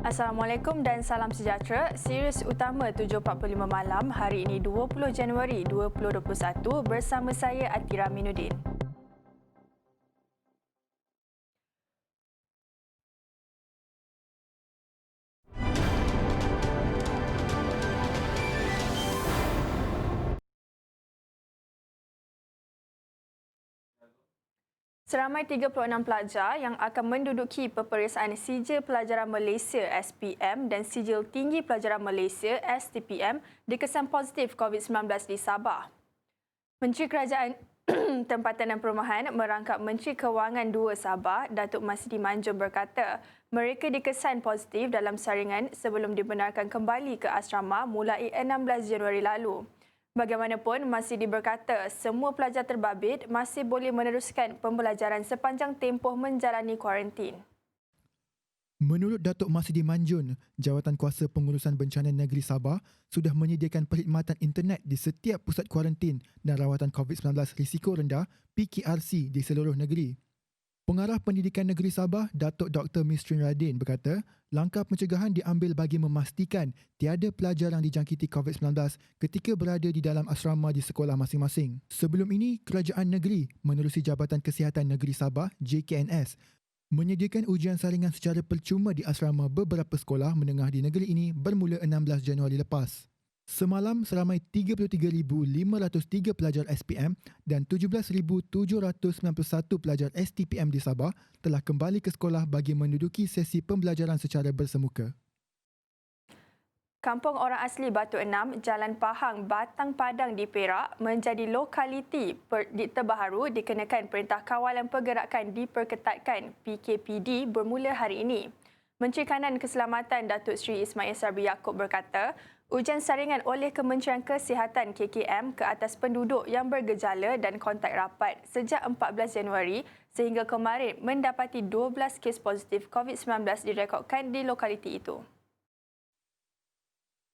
Assalamualaikum dan salam sejahtera. Sirius utama 7.45 malam hari ini 20 Januari 2021 bersama saya Atira Minuddin. Seramai 36 pelajar yang akan menduduki peperiksaan Sijil Pelajaran Malaysia SPM dan Sijil Tinggi Pelajaran Malaysia STPM dikesan positif COVID-19 di Sabah. Menteri Kerajaan Tempatan dan Perumahan merangkap Menteri Kewangan 2 Sabah, Datuk Masidi Manjun berkata, mereka dikesan positif dalam saringan sebelum dibenarkan kembali ke asrama mulai 16 Januari lalu. Bagaimanapun, Masidi berkata semua pelajar terbabit masih boleh meneruskan pembelajaran sepanjang tempoh menjalani kuarantin. Menurut Datuk Masidi Manjun, Jawatankuasa Pengurusan Bencana Negeri Sabah sudah menyediakan perkhidmatan internet di setiap pusat kuarantin dan rawatan COVID-19 risiko rendah PKRC di seluruh negeri. Pengarah Pendidikan Negeri Sabah, Datuk Dr. Mistrin Radin berkata, langkah pencegahan diambil bagi memastikan tiada pelajar yang dijangkiti COVID-19 ketika berada di dalam asrama di sekolah masing-masing. Sebelum ini, Kerajaan Negeri menerusi Jabatan Kesihatan Negeri Sabah, JKNS, menyediakan ujian saringan secara percuma di asrama beberapa sekolah menengah di negeri ini bermula 16 Januari lepas. Semalam, seramai 33,503 pelajar SPM dan 17,791 pelajar STPM di Sabah telah kembali ke sekolah bagi menduduki sesi pembelajaran secara bersemuka. Kampung orang asli Batu Enam, Jalan Pahang, Batang Padang di Perak menjadi lokaliti terbaru dikenakan Perintah Kawalan Pergerakan diperketatkan PKPD bermula hari ini. Menteri Kanan Keselamatan Datuk Seri Ismail Sabri Yaakob berkata, ujian saringan oleh Kementerian Kesihatan KKM ke atas penduduk yang bergejala dan kontak rapat sejak 14 Januari sehingga kemarin mendapati 12 kes positif COVID-19 direkodkan di lokaliti itu.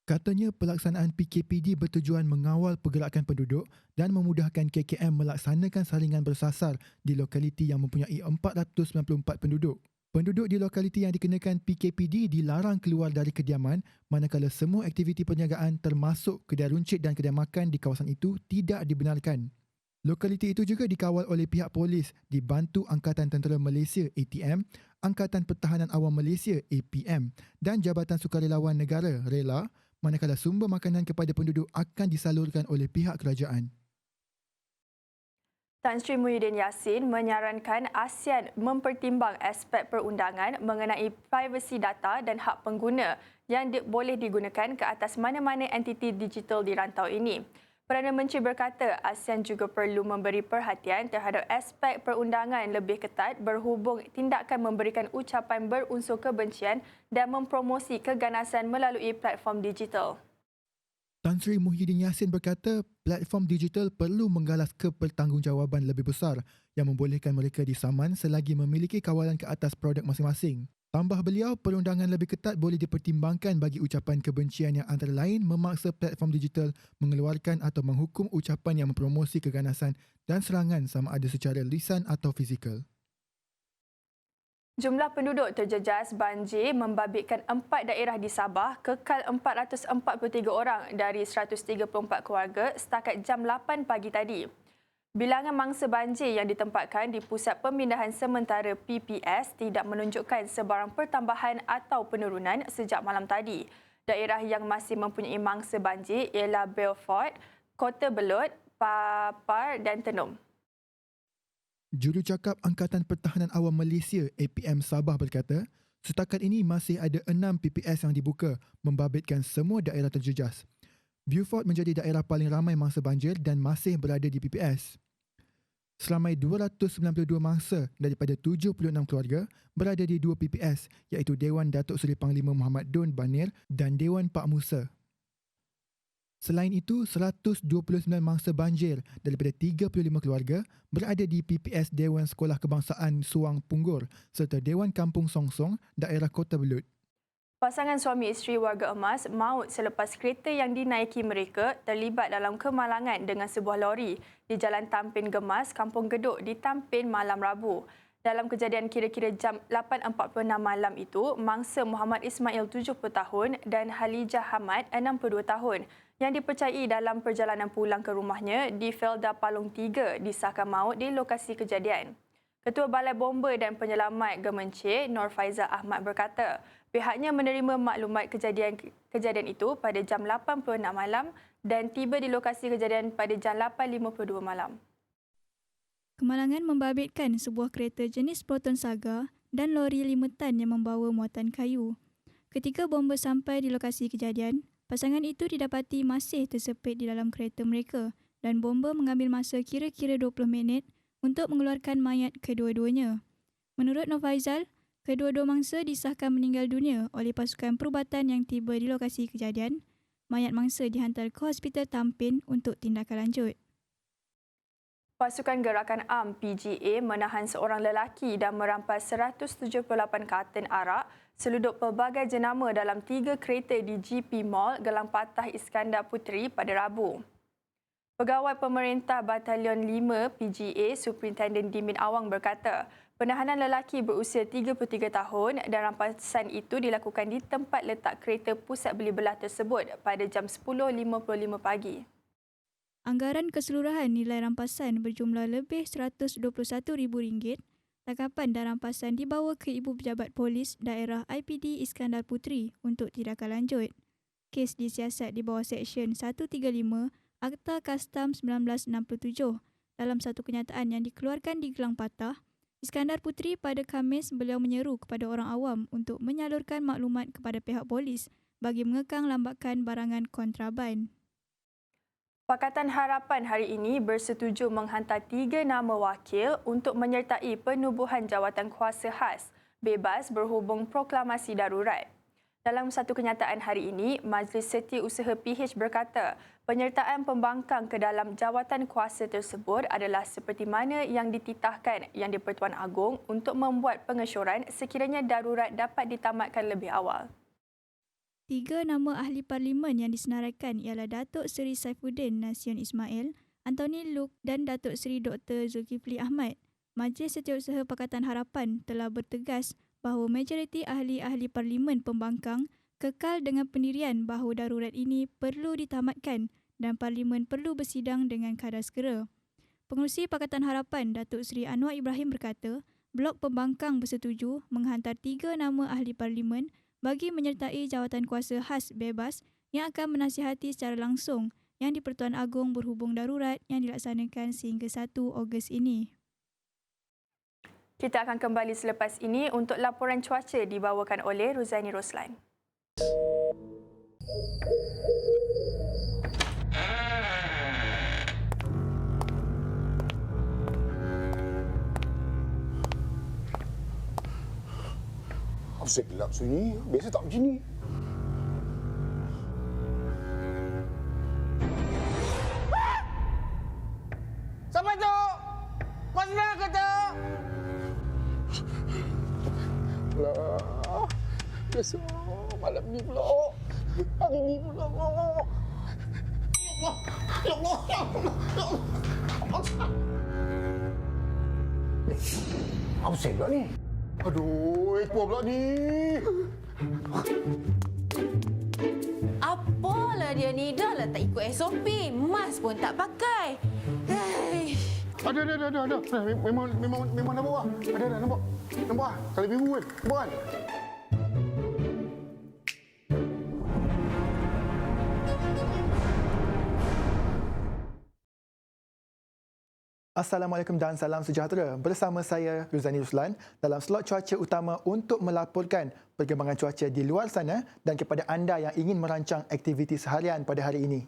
Katanya pelaksanaan PKPD bertujuan mengawal pergerakan penduduk dan memudahkan KKM melaksanakan saringan bersasar di lokaliti yang mempunyai 494 penduduk. Penduduk di lokaliti yang dikenakan PKPD dilarang keluar dari kediaman manakala semua aktiviti perniagaan termasuk kedai runcit dan kedai makan di kawasan itu tidak dibenarkan. Lokaliti itu juga dikawal oleh pihak polis dibantu Angkatan Tentera Malaysia ATM, Angkatan Pertahanan Awam Malaysia APM dan Jabatan Sukarelawan Negara RELA manakala sumber makanan kepada penduduk akan disalurkan oleh pihak kerajaan. Tan Sri Muhyiddin Yassin menyarankan ASEAN mempertimbang aspek perundangan mengenai privasi data dan hak pengguna yang boleh digunakan ke atas mana-mana entiti digital di rantau ini. Perdana Menteri berkata ASEAN juga perlu memberi perhatian terhadap aspek perundangan lebih ketat berhubung tindakan memberikan ucapan berunsur kebencian dan mempromosi keganasan melalui platform digital. Tan Sri Muhyiddin Yassin berkata platform digital perlu menggalas kebertanggungjawaban lebih besar yang membolehkan mereka disaman selagi memiliki kawalan ke atas produk masing-masing. Tambah beliau, perundangan lebih ketat boleh dipertimbangkan bagi ucapan kebencian yang antara lain memaksa platform digital mengeluarkan atau menghukum ucapan yang mempromosi keganasan dan serangan sama ada secara lisan atau fizikal. Jumlah penduduk terjejas banjir membabitkan 4 daerah di Sabah kekal 443 orang dari 134 keluarga setakat jam 8 pagi tadi. Bilangan mangsa banjir yang ditempatkan di Pusat Pemindahan Sementara PPS tidak menunjukkan sebarang pertambahan atau penurunan sejak malam tadi. Daerah yang masih mempunyai mangsa banjir ialah Beaufort, Kota Belud, Papar dan Tenom. Jurucakap Angkatan Pertahanan Awam Malaysia APM Sabah berkata, setakat ini masih ada 6 PPS yang dibuka membabitkan semua daerah terjejas. Beaufort menjadi daerah paling ramai mangsa banjir dan masih berada di PPS. Seramai 292 mangsa daripada 76 keluarga berada di 2 PPS iaitu Dewan Datuk Seri Panglima Muhammad Don Banir dan Dewan Pak Musa. Selain itu, 129 mangsa banjir daripada 35 keluarga berada di PPS Dewan Sekolah Kebangsaan Suang Punggur serta Dewan Kampung Songsong, daerah Kota Belud. Pasangan suami isteri warga emas maut selepas kereta yang dinaiki mereka terlibat dalam kemalangan dengan sebuah lori di Jalan Tampin Gemas, Kampung Geduk di Tampin malam Rabu. Dalam kejadian kira-kira jam 8.46 malam itu, mangsa Muhammad Ismail 70 tahun dan Halijah Hamad 62 tahun yang dipercayai dalam perjalanan pulang ke rumahnya di Felda Palung 3 disahkan maut di lokasi kejadian. Ketua Balai Bomba dan Penyelamat Gemencir, Nur Faizal Ahmad berkata, pihaknya menerima maklumat kejadian itu pada jam 8.46 malam dan tiba di lokasi kejadian pada jam 8.52 malam. Kemalangan membabitkan sebuah kereta jenis Proton Saga dan lori 5 tan yang membawa muatan kayu. Ketika bomba sampai di lokasi kejadian, pasangan itu didapati masih tersepit di dalam kereta mereka dan bomba mengambil masa kira-kira 20 minit untuk mengeluarkan mayat kedua-duanya. Menurut Nur Faizal, kedua-dua mangsa disahkan meninggal dunia oleh pasukan perubatan yang tiba di lokasi kejadian. Mayat mangsa dihantar ke Hospital Tampin untuk tindakan lanjut. Pasukan Gerakan Am PGA menahan seorang lelaki dan merampas 178 karton arak seluduk pelbagai jenama dalam 3 kereta di GP Mall Gelang Patah Iskandar Puteri pada Rabu. Pegawai Pemerintah Batalion 5 PGA Superintendent Dimin Awang berkata, penahanan lelaki berusia 33 tahun dan rampasan itu dilakukan di tempat letak kereta pusat beli belah tersebut pada jam 10.55 pagi. Anggaran keseluruhan nilai rampasan berjumlah lebih RM121,000. Tangkapan dan rampasan dibawa ke Ibu Pejabat Polis Daerah IPD Iskandar Puteri untuk tindakan lanjut. Kes disiasat di bawah Seksyen 135 Akta Kastam 1967. Dalam satu kenyataan yang dikeluarkan di Gelang Patah, Iskandar Puteri pada Khamis beliau menyeru kepada orang awam untuk menyalurkan maklumat kepada pihak polis bagi mengekang lambakan barangan kontraban. Pakatan Harapan hari ini bersetuju menghantar 3 nama wakil untuk menyertai penubuhan jawatan kuasa khas bebas berhubung proklamasi darurat. Dalam satu kenyataan hari ini, Majlis Setiausaha PH berkata, penyertaan pembangkang ke dalam jawatan kuasa tersebut adalah seperti mana yang dititahkan Yang di-Pertuan Agong untuk membuat pengesyoran sekiranya darurat dapat ditamatkan lebih awal. 3 nama ahli parlimen yang disenaraikan ialah Datuk Seri Saifuddin Nation Ismail, Anthony Luke dan Datuk Seri Dr. Zulkifli Ahmad. Majlis Setiausaha Pakatan Harapan telah bertegas bahawa majoriti ahli-ahli parlimen pembangkang kekal dengan pendirian bahawa darurat ini perlu ditamatkan dan parlimen perlu bersidang dengan kadar segera. Pengerusi Pakatan Harapan Datuk Seri Anwar Ibrahim berkata, blok pembangkang bersetuju menghantar 3 nama ahli parlimen bagi menyertai jawatan kuasa khas bebas yang akan menasihati secara langsung Yang di-Pertuan Agong berhubung darurat yang dilaksanakan sehingga 1 Ogos ini. Kita akan kembali selepas ini untuk laporan cuaca dibawakan oleh Ruzaini Roslan. Asyik gelap sunyi. Biasa tak macam ni. Siapa tu? Kau senang ke tu? Alah. Biasa malam ni pula. Hari ni pula. Ya Allah. Ya Allah. Ya Allah. Ya Allah. Apa saya pula ni? Aduh, ekor pula ni. Apalah dia ni, dah lah tak ikut SOP. Mask pun tak pakai. Hei. Ada. Memang nampak ah. Ada nampak. Nampak ah. Kali biru kan. Nampak kan? Assalamualaikum dan salam sejahtera. Bersama saya Ruzaini Ruslan dalam slot cuaca utama untuk melaporkan perkembangan cuaca di luar sana dan kepada anda yang ingin merancang aktiviti seharian pada hari ini.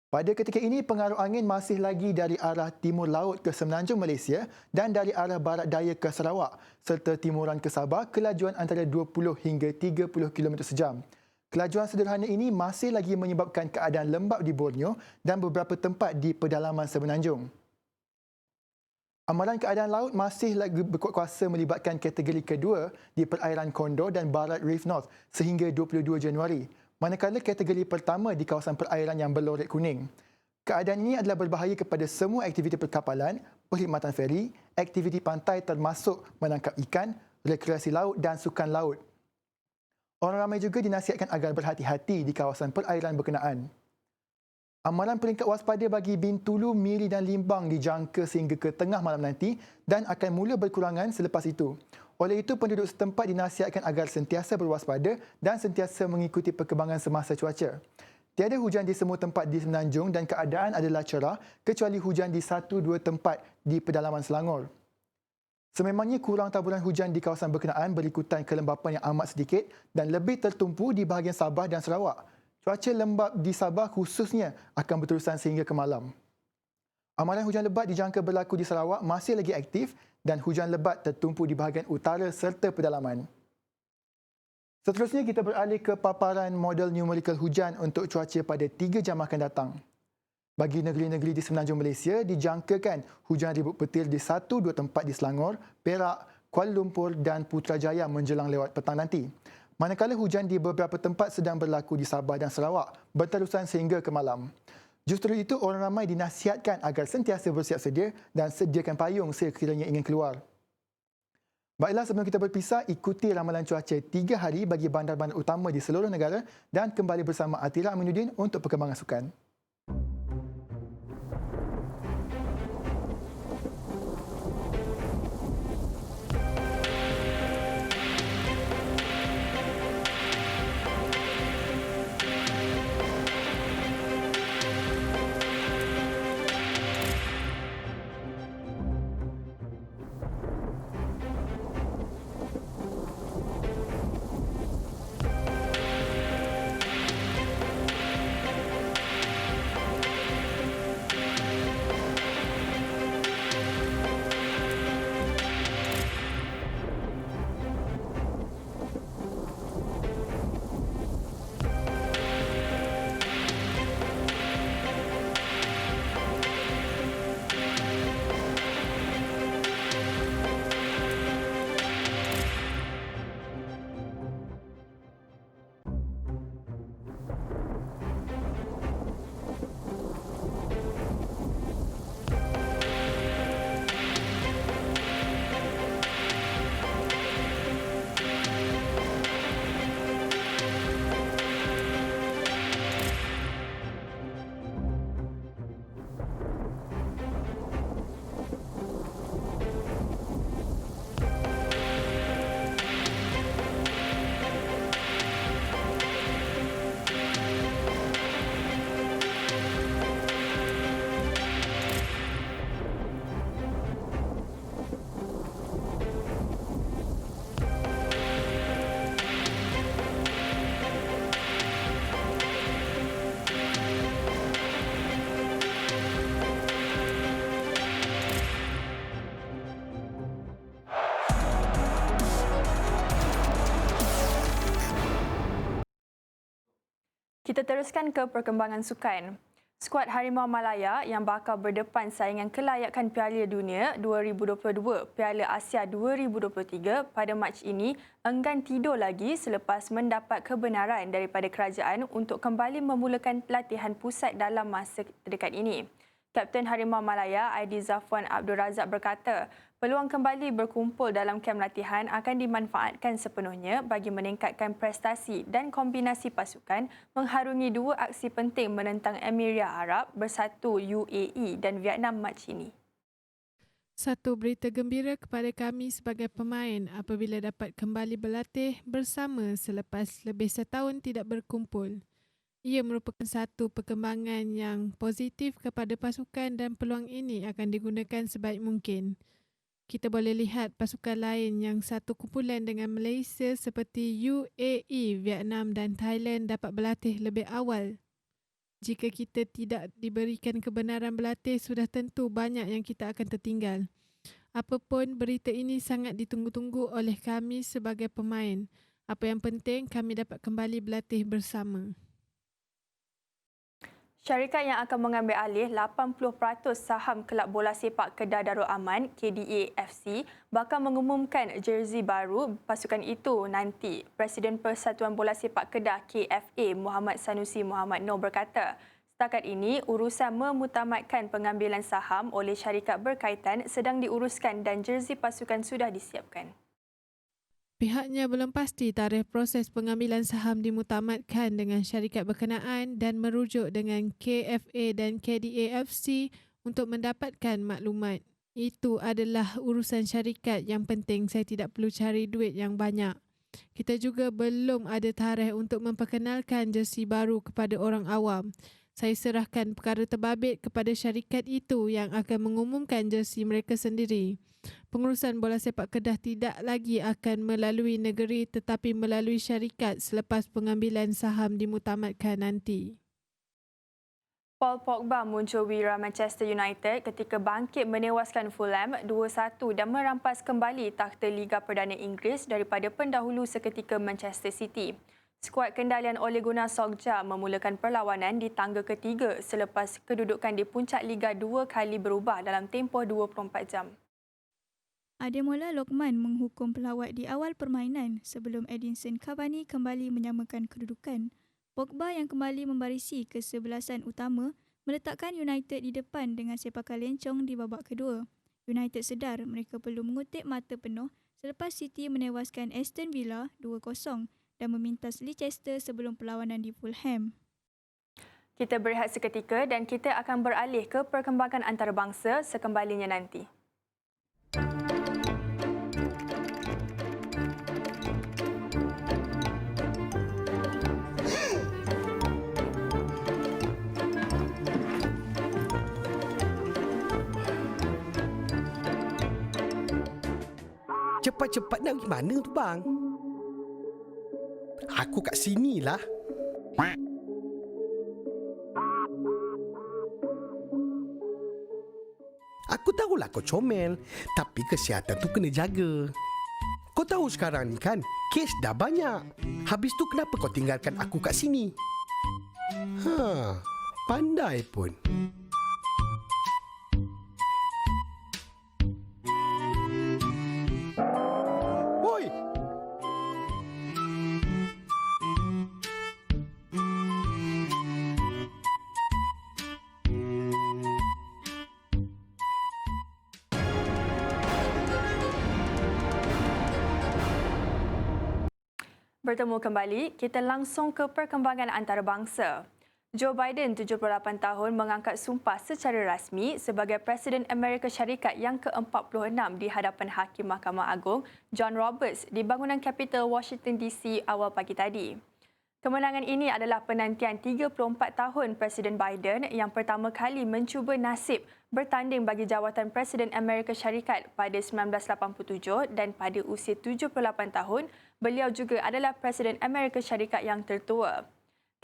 Pada ketika ini, pengaruh angin masih lagi dari arah timur laut ke semenanjung Malaysia dan dari arah barat daya ke Sarawak serta timuran ke Sabah kelajuan antara 20 hingga 30 km sejam. Kelajuan sederhana ini masih lagi menyebabkan keadaan lembap di Borneo dan beberapa tempat di pedalaman semenanjung. Amaran keadaan laut masih lagi berkuasa melibatkan kategori kedua di perairan Condor dan Barat Reef North sehingga 22 Januari, manakala kategori pertama di kawasan perairan yang berloret kuning. Keadaan ini adalah berbahaya kepada semua aktiviti perkapalan, perkhidmatan feri, aktiviti pantai termasuk menangkap ikan, rekreasi laut dan sukan laut. Orang ramai juga dinasihatkan agar berhati-hati di kawasan perairan berkenaan. Amaran peringkat waspada bagi Bintulu, Miri dan Limbang dijangka sehingga ke tengah malam nanti dan akan mula berkurangan selepas itu. Oleh itu, penduduk setempat dinasihatkan agar sentiasa berwaspada dan sentiasa mengikuti perkembangan semasa cuaca. Tiada hujan di semua tempat di Semenanjung dan keadaan adalah cerah kecuali hujan di 1-2 tempat di pedalaman Selangor. Sememangnya kurang taburan hujan di kawasan berkenaan berikutan kelembapan yang amat sedikit dan lebih tertumpu di bahagian Sabah dan Sarawak. Cuaca lembap di Sabah khususnya akan berterusan sehingga ke malam. Amaran hujan lebat dijangka berlaku di Sarawak masih lagi aktif dan hujan lebat tertumpu di bahagian utara serta pedalaman. Seterusnya kita beralih ke paparan model numerical hujan untuk cuaca pada 3 jam akan datang. Bagi negeri-negeri di Semenanjung Malaysia, dijangkakan hujan ribut petir di 1-2 tempat di Selangor, Perak, Kuala Lumpur dan Putrajaya menjelang lewat petang nanti. Manakala hujan di beberapa tempat sedang berlaku di Sabah dan Sarawak, berterusan sehingga ke malam. Justru itu, orang ramai dinasihatkan agar sentiasa bersiap sedia dan sediakan payung sekiranya ingin keluar. Baiklah, sebelum kita berpisah, ikuti ramalan cuaca 3 hari bagi bandar-bandar utama di seluruh negara dan kembali bersama Atira Aminuddin untuk perkembangan sukan. Kita teruskan ke perkembangan sukan. Skuad Harimau Malaya yang bakal berdepan saingan kelayakan Piala Dunia 2022 Piala Asia 2023 pada Mac ini enggan tidur lagi selepas mendapat kebenaran daripada kerajaan untuk kembali memulakan latihan pusat dalam masa terdekat ini. Kapten Harimau Malaya Aidi Zafwan Abdul Razak berkata, peluang kembali berkumpul dalam kem latihan akan dimanfaatkan sepenuhnya bagi meningkatkan prestasi dan kombinasi pasukan mengharungi 2 aksi penting menentang Emiria Arab Bersatu UAE dan Vietnam Mac ini. Satu berita gembira kepada kami sebagai pemain apabila dapat kembali berlatih bersama selepas lebih setahun tidak berkumpul. Ia merupakan satu perkembangan yang positif kepada pasukan dan peluang ini akan digunakan sebaik mungkin. Kita boleh lihat pasukan lain yang satu kumpulan dengan Malaysia seperti UAE, Vietnam dan Thailand dapat berlatih lebih awal. Jika kita tidak diberikan kebenaran berlatih, sudah tentu banyak yang kita akan tertinggal. Apapun, berita ini sangat ditunggu-tunggu oleh kami sebagai pemain. Apa yang penting, kami dapat kembali berlatih bersama. Syarikat yang akan mengambil alih 80% saham Kelab Bola Sepak Kedah Darul Aman KDA FC bakal mengumumkan jersey baru pasukan itu nanti. Presiden Persatuan Bola Sepak Kedah KFA Muhammad Sanusi Muhammad Noor berkata, Setakat ini, urusan memutamatkan pengambilan saham oleh syarikat berkaitan sedang diuruskan dan jersey pasukan sudah disiapkan. Pihaknya belum pasti tarikh proses pengambilan saham dimutamatkan dengan syarikat berkenaan dan merujuk dengan KFA dan KDAFC untuk mendapatkan maklumat. Itu adalah urusan syarikat yang penting, saya tidak perlu cari duit yang banyak. Kita juga belum ada tarikh untuk memperkenalkan jersey baru kepada orang awam. Saya serahkan perkara terbabit kepada syarikat itu yang akan mengumumkan jersey mereka sendiri. Pengurusan bola sepak Kedah tidak lagi akan melalui negeri tetapi melalui syarikat selepas pengambilan saham dimutamatkan nanti. Paul Pogba muncul wira Manchester United ketika bangkit menewaskan Fulham 2-1 dan merampas kembali takhta Liga Perdana Inggeris daripada pendahulu seketika Manchester City. Skuad kendalian Ole Gunnar Solskjaer memulakan perlawanan di tangga ketiga selepas kedudukan di puncak Liga 2 kali berubah dalam tempoh 24 jam. Ademola Lookman menghukum pelawat di awal permainan sebelum Edinson Cavani kembali menyamakan kedudukan. Pogba yang kembali membarisi kesebelasan utama meletakkan United di depan dengan sepakan lencong di babak kedua. United sedar mereka perlu mengutip mata penuh selepas City menewaskan Aston Villa 2-0 dan memintas Leicester sebelum perlawanan di Fulham. Kita berehat seketika dan kita akan beralih ke perkembangan antarabangsa sekembalinya nanti. Cepat-cepat nak pergi mana tu bang? Aku kat sini lah. Aku tahulah kau comel, tapi kesihatan tu kena jaga. Kau tahu sekarang ni kan, kes dah banyak. Habis tu kenapa kau tinggalkan aku kat sini? Pandai pun. Oi! Bertemu kembali, kita langsung ke perkembangan antarabangsa. Joe Biden, 78 tahun, mengangkat sumpah secara rasmi sebagai Presiden Amerika Syarikat yang ke-46 di hadapan Hakim Mahkamah Agung John Roberts di bangunan Capitol Washington DC awal pagi tadi. Kemenangan ini adalah penantian 34 tahun Presiden Biden yang pertama kali mencuba nasib bertanding bagi jawatan Presiden Amerika Syarikat pada 1987 dan pada usia 78 tahun, beliau juga adalah Presiden Amerika Syarikat yang tertua.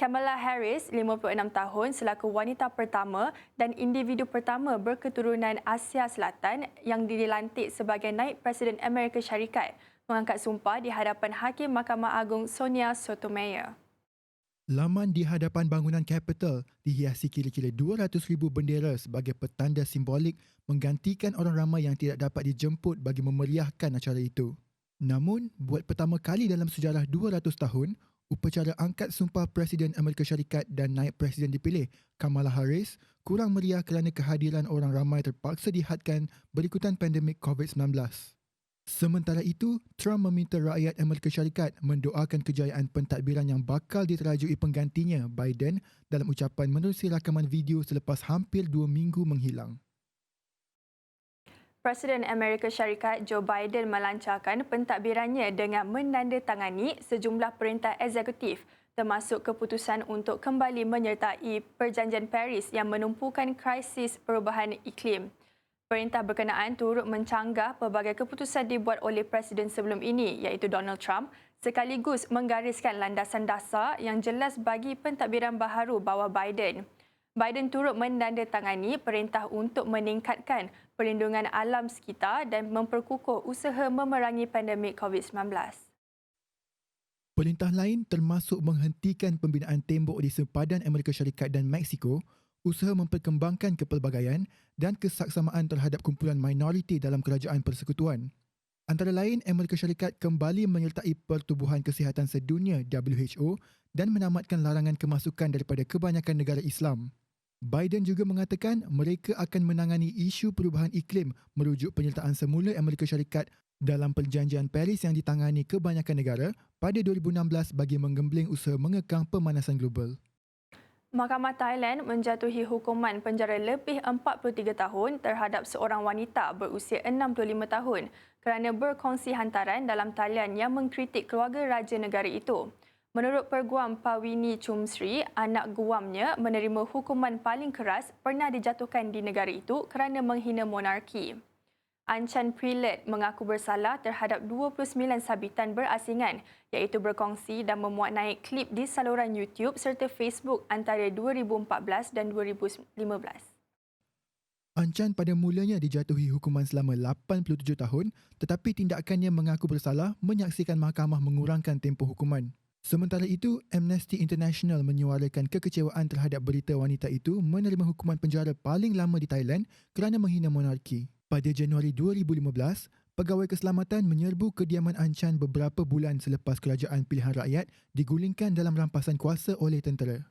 Kamala Harris, 56 tahun, selaku wanita pertama dan individu pertama berketurunan Asia Selatan yang dilantik sebagai naib Presiden Amerika Syarikat, mengangkat sumpah di hadapan Hakim Mahkamah Agung Sonia Sotomayor. Laman di hadapan bangunan Capitol dihiasi kira-kira 200,000 bendera sebagai petanda simbolik menggantikan orang ramai yang tidak dapat dijemput bagi memeriahkan acara itu. Namun, buat pertama kali dalam sejarah 200 tahun, upacara angkat sumpah Presiden Amerika Syarikat dan naib Presiden dipilih, Kamala Harris, kurang meriah kerana kehadiran orang ramai terpaksa dihadkan berikutan pandemik COVID-19. Sementara itu, Trump meminta rakyat Amerika Syarikat mendoakan kejayaan pentadbiran yang bakal diterajui penggantinya, Biden, dalam ucapan menerusi rakaman video selepas hampir 2 minggu menghilang. Presiden Amerika Syarikat Joe Biden melancarkan pentadbirannya dengan menandatangani sejumlah perintah eksekutif termasuk keputusan untuk kembali menyertai Perjanjian Paris yang menumpukan krisis perubahan iklim. Perintah berkenaan turut mencanggah pelbagai keputusan dibuat oleh Presiden sebelum ini iaitu Donald Trump sekaligus menggariskan landasan dasar yang jelas bagi pentadbiran baharu bawah Biden. Biden turut menandatangani perintah untuk meningkatkan perlindungan alam sekitar dan memperkukuh usaha memerangi pandemik COVID-19. Perintah lain termasuk menghentikan pembinaan tembok di sempadan Amerika Syarikat dan Mexico, usaha memperkembangkan kepelbagaian dan kesaksamaan terhadap kumpulan minoriti dalam kerajaan persekutuan. Antara lain, Amerika Syarikat kembali menyertai Pertubuhan Kesihatan Sedunia WHO dan menamatkan larangan kemasukan daripada kebanyakan negara Islam. Biden juga mengatakan mereka akan menangani isu perubahan iklim merujuk penyertaan semula Amerika Syarikat dalam perjanjian Paris yang ditangani kebanyakan negara pada 2016 bagi menggembling usaha mengekang pemanasan global. Mahkamah Thailand menjatuhi hukuman penjara lebih 43 tahun terhadap seorang wanita berusia 65 tahun kerana berkongsi hantaran dalam talian yang mengkritik keluarga raja negara itu. Menurut Perguam Pawini Chumsri, anak guamnya menerima hukuman paling keras pernah dijatuhkan di negara itu kerana menghina monarki. Anchan Prilet mengaku bersalah terhadap 29 sabitan berasingan iaitu berkongsi dan memuat naik klip di saluran YouTube serta Facebook antara 2014 dan 2015. Anchan pada mulanya dijatuhi hukuman selama 87 tahun tetapi tindakannya mengaku bersalah menyaksikan mahkamah mengurangkan tempoh hukuman. Sementara itu, Amnesty International menyuarakan kekecewaan terhadap berita wanita itu menerima hukuman penjara paling lama di Thailand kerana menghina monarki. Pada Januari 2015, Pegawai Keselamatan menyerbu kediaman Anchan beberapa bulan selepas kerajaan pilihan rakyat digulingkan dalam rampasan kuasa oleh tentera.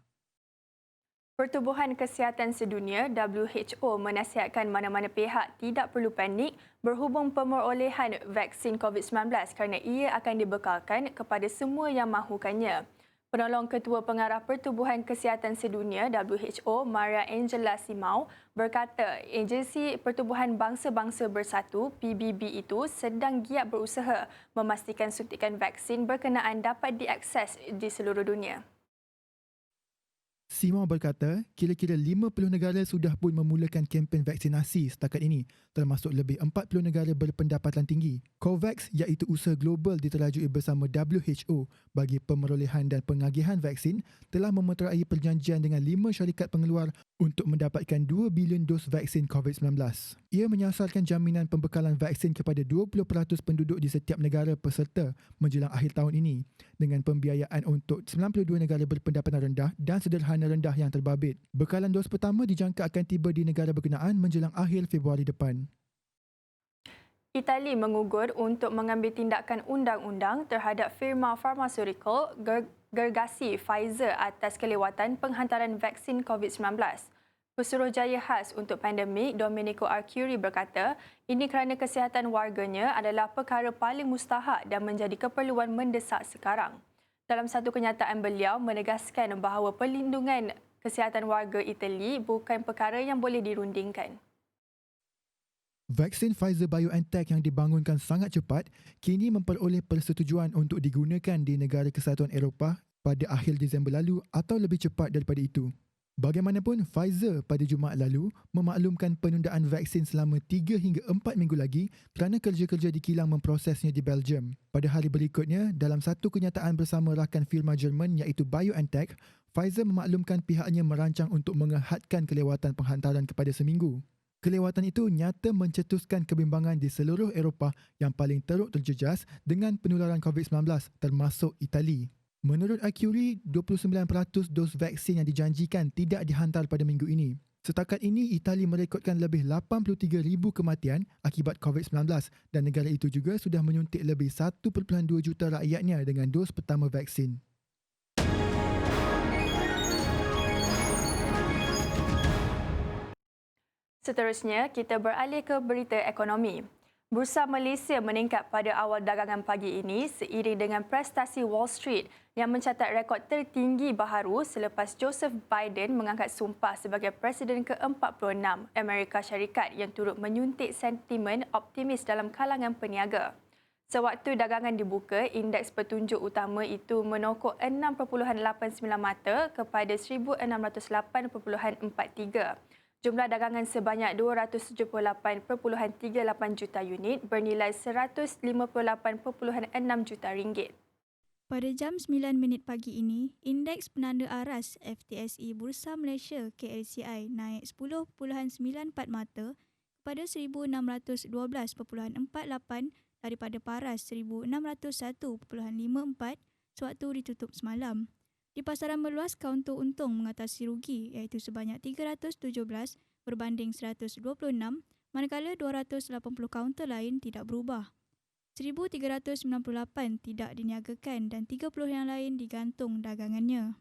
Pertubuhan Kesihatan Sedunia WHO menasihatkan mana-mana pihak tidak perlu panik berhubung pemerolehan vaksin COVID-19 kerana ia akan dibekalkan kepada semua yang mahukannya. Penolong Ketua Pengarah Pertubuhan Kesihatan Sedunia WHO, Maria Angela Simao, berkata agensi Pertubuhan Bangsa-Bangsa Bersatu PBB itu sedang giat berusaha memastikan suntikan vaksin berkenaan dapat diakses di seluruh dunia. Simon berkata, kira-kira 50 negara sudah pun memulakan kempen vaksinasi setakat ini, termasuk lebih 40 negara berpendapatan tinggi. COVAX iaitu usaha global diterajui bersama WHO bagi pemerolehan dan pengagihan vaksin telah memeterai perjanjian dengan 5 syarikat pengeluar untuk mendapatkan 2 bilion dos vaksin COVID-19. Ia menyasarkan jaminan pembekalan vaksin kepada 20% penduduk di setiap negara peserta menjelang akhir tahun ini dengan pembiayaan untuk 92 negara berpendapatan rendah dan sederhana rendah yang terbabit. Bekalan dos pertama dijangka akan tiba di negara berkenaan menjelang akhir Februari depan. Itali mengugur untuk mengambil tindakan undang-undang terhadap firma farmaseutical gergasi Pfizer atas kelewatan penghantaran vaksin COVID-19. Pesuruhjaya khas untuk pandemik Domenico Arcuri berkata, ini kerana kesihatan warganya adalah perkara paling mustahak dan menjadi keperluan mendesak sekarang. Dalam satu kenyataan beliau menegaskan bahawa perlindungan kesihatan warga Itali bukan perkara yang boleh dirundingkan. Vaksin Pfizer-BioNTech yang dibangunkan sangat cepat kini memperoleh persetujuan untuk digunakan di negara Kesatuan Eropah pada akhir Disember lalu atau lebih cepat daripada itu. Bagaimanapun, Pfizer pada Jumaat lalu memaklumkan penundaan vaksin selama 3 hingga 4 minggu lagi kerana kerja-kerja dikilang memprosesnya di Belgium. Pada hari berikutnya, dalam satu kenyataan bersama rakan firma Jerman iaitu BioNTech, Pfizer memaklumkan pihaknya merancang untuk menghadkan kelewatan penghantaran kepada seminggu. Kelewatan itu nyata mencetuskan kebimbangan di seluruh Eropah yang paling teruk terjejas dengan penularan COVID-19 termasuk Itali. Menurut Arcuri, 29% dos vaksin yang dijanjikan tidak dihantar pada minggu ini. Setakat ini, Itali merekodkan lebih 83,000 kematian akibat COVID-19 dan negara itu juga sudah menyuntik lebih 1.2 juta rakyatnya dengan dos pertama vaksin. Seterusnya, kita beralih ke berita ekonomi. Bursa Malaysia meningkat pada awal dagangan pagi ini seiring dengan prestasi Wall Street yang mencatat rekod tertinggi baharu selepas Joseph Biden mengangkat sumpah sebagai Presiden ke-46 Amerika Syarikat yang turut menyuntik sentimen optimis dalam kalangan peniaga. Sewaktu dagangan dibuka, indeks petunjuk utama itu menokok 6.89 mata kepada 1,608.43. Jumlah dagangan sebanyak 278.38 juta unit bernilai 158.6 juta ringgit. Pada jam 9 minit pagi ini, indeks penanda aras FTSE Bursa Malaysia KLCI naik 10.94 mata kepada 1,612.48 daripada paras 1,601.54 sewaktu ditutup semalam. Di pasaran meluas, kaunter untung mengatasi rugi iaitu sebanyak 317 berbanding 126, manakala 280 kaunter lain tidak berubah. 1,398 tidak diniagakan dan 30 yang lain digantung dagangannya.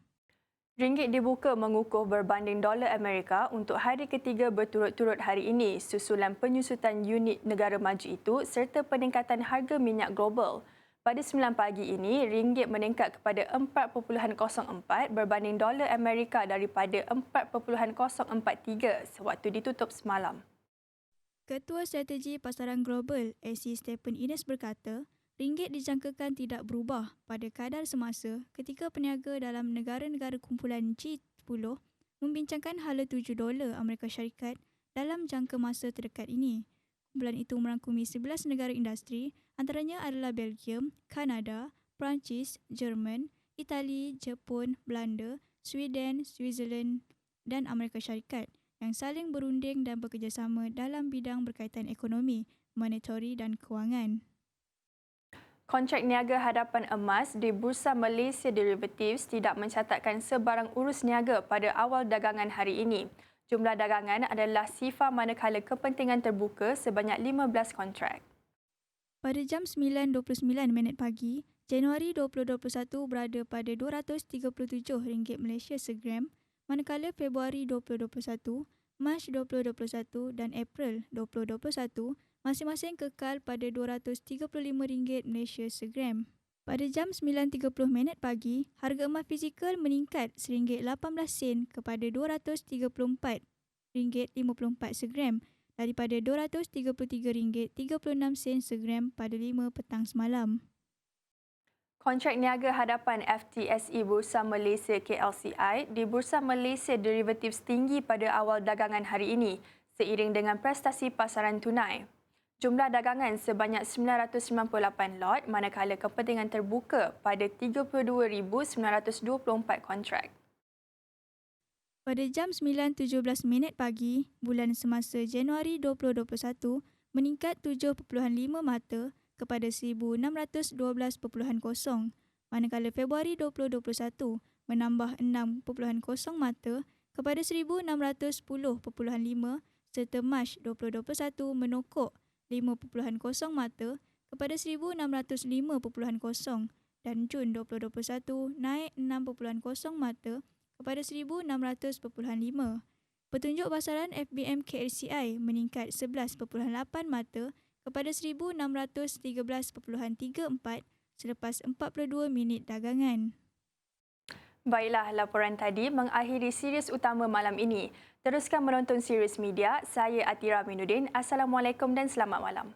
Ringgit dibuka mengukuh berbanding dolar Amerika untuk hari ketiga berturut-turut hari ini susulan penyusutan unit negara maju itu serta peningkatan harga minyak global. Pada 9 pagi ini, ringgit meningkat kepada 4.04 berbanding dolar Amerika daripada 4.043 sewaktu ditutup semalam. Ketua Strategi Pasaran Global, AC Stephen Ines berkata, ringgit dijangkakan tidak berubah pada kadar semasa ketika peniaga dalam negara-negara kumpulan G10 membincangkan hala $7 Amerika Syarikat dalam jangka masa terdekat ini. Kumpulan itu merangkumi 11 negara industri, antaranya adalah Belgium, Kanada, Perancis, Jerman, Itali, Jepun, Belanda, Sweden, Switzerland dan Amerika Syarikat yang saling berunding dan bekerjasama dalam bidang berkaitan ekonomi, monetari dan kewangan. Kontrak niaga hadapan emas di Bursa Malaysia Derivatives tidak mencatatkan sebarang urus niaga pada awal dagangan hari ini. Jumlah dagangan adalah sifar manakala kepentingan terbuka sebanyak 15 kontrak. Pada jam 9.29 pagi, Januari 2021 berada pada RM237 Malaysia segram, manakala Februari 2021, Mac 2021 dan April 2021 masing-masing kekal pada RM235 Malaysia segram. Pada jam 9.30 pagi, harga emas fizikal meningkat RM18 kepada RM234.54 segram daripada RM233.36 segram pada 5 petang semalam. Kontrak niaga hadapan FTSE Bursa Malaysia KLCI di Bursa Malaysia Derivatives tinggi pada awal dagangan hari ini seiring dengan prestasi pasaran tunai. Jumlah dagangan sebanyak 998 lot manakala kepentingan terbuka pada 32,924 kontrak. Pada jam 9.17 pagi, bulan semasa Januari 2021 meningkat 7.5 mata kepada 1,612.0, manakala Februari 2021 menambah 6.0 mata kepada 1,610.5 serta Mac 2021 menokok 5.0 mata kepada 1,605.0 dan Jun 2021 naik 6.0 mata kepada 1,600.5. Petunjuk pasaran FBM KLCI meningkat 11.8 mata kepada 1,613.34 selepas 42 minit dagangan. Baiklah, laporan tadi mengakhiri series utama malam ini. Teruskan menonton series media. Saya Atira Minuddin. Assalamualaikum dan selamat malam.